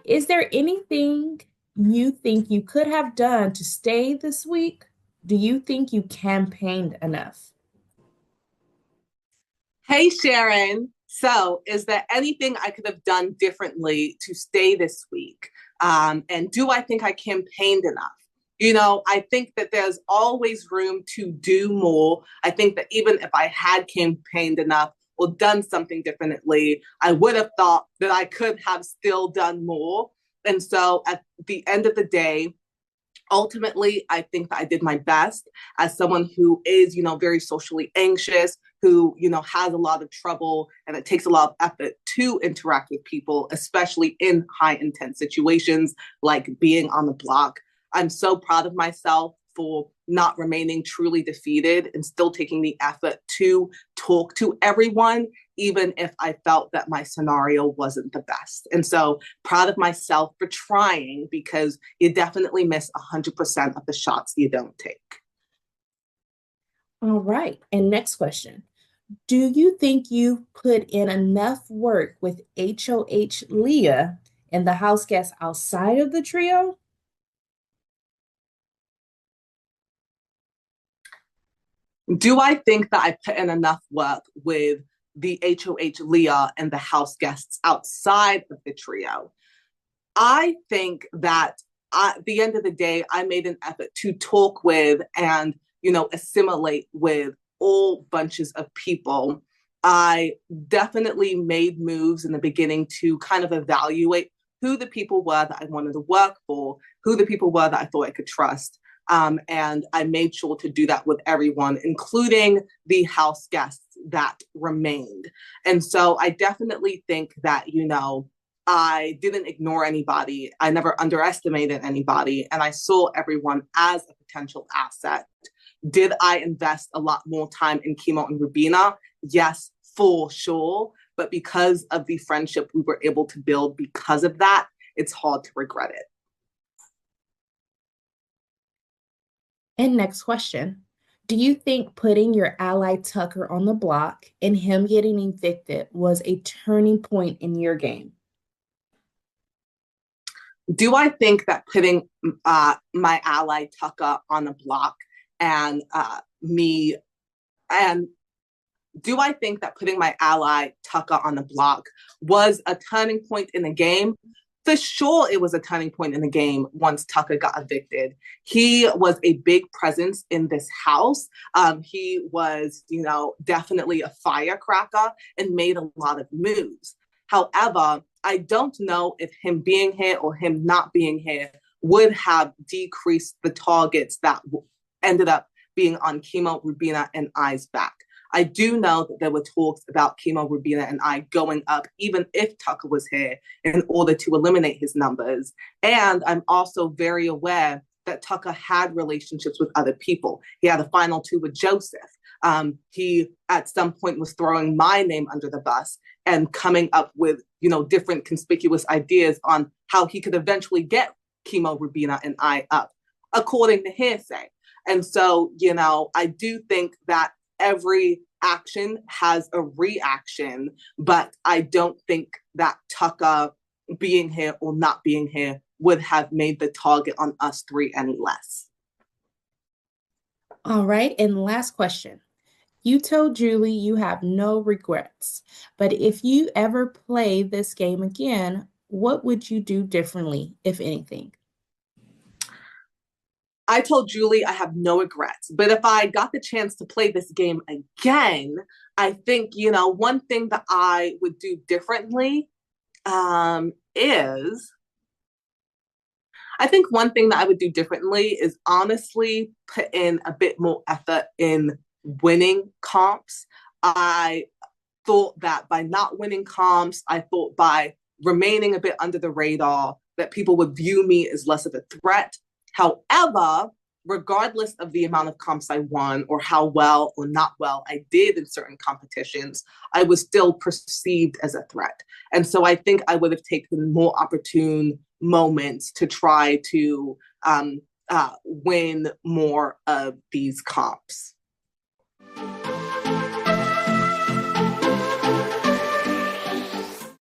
Is there anything you think you could have done to stay this week? Do you think you campaigned enough? Hey, Sharon. So, is there anything I could have done differently to stay this week? And do I think I campaigned enough? I think that there's always room to do more. I think that even if I had campaigned enough or done something differently, I would have thought that I could have still done more. And so at the end of the day, ultimately, I think that I did my best as someone who is, very socially anxious, who, has a lot of trouble, and it takes a lot of effort to interact with people, especially in high intense situations like being on the block. I'm so proud of myself for not remaining truly defeated and still taking the effort to talk to everyone, even if I felt that my scenario wasn't the best. And so proud of myself for trying, because you definitely miss 100% of the shots you don't take. All right. And next question. Do you think you put in enough work with HOH Leah and the house guests outside of the trio? Do I think that I put in enough work with the HOH Leah and the house guests outside of the trio? I think that at the end of the day, I made an effort to talk with and, assimilate with all bunches of people. I definitely made moves in the beginning to kind of evaluate who the people were that I wanted to work for, who the people were that I thought I could trust. And I made sure to do that with everyone, including the house guests that remained. And so I definitely think that, I didn't ignore anybody. I never underestimated anybody. And I saw everyone as a potential asset. Did I invest a lot more time in Chemo and Rubina? Yes, for sure. But because of the friendship we were able to build because of that, it's hard to regret it. And next question. Do you think putting your ally Tucker on the block and him getting evicted was a turning point in your game? Do I think that putting my ally Tucker on the block and me and do I think that putting my ally Tucker on the block was a turning point in the game? For sure, it was a turning point in the game once Tucker got evicted. He was a big presence in this house. He was, definitely a firecracker and made a lot of moves. However, I don't know if him being here or him not being here would have decreased the targets that ended up being on Chemo, Rubina, and I's back. I do know that there were talks about Chemo, Rubina, and I going up, even if Tucker was here, in order to eliminate his numbers. And I'm also very aware that Tucker had relationships with other people. He had a final two with Joseph. He, at some point, was throwing my name under the bus and coming up with, different conspicuous ideas on how he could eventually get Chemo, Rubina, and I up, according to hearsay. And so, I do think that every action has a reaction, but I don't think that Tucker being here or not being here would have made the target on us three any less. All right. And last question. You told Julie you have no regrets, but if you ever play this game again, what would you do differently, if anything? I told Julie I have no regrets. But if I got the chance to play this game again, I think, one thing that I would do differently is I think one thing that I would do differently is honestly put in a bit more effort in winning comps. I thought that by not winning comps, I thought by remaining a bit under the radar, that people would view me as less of a threat. However, regardless of the amount of comps I won or how well or not well I did in certain competitions, I was still perceived as a threat. And so I think I would have taken more opportune moments to try to win more of these comps.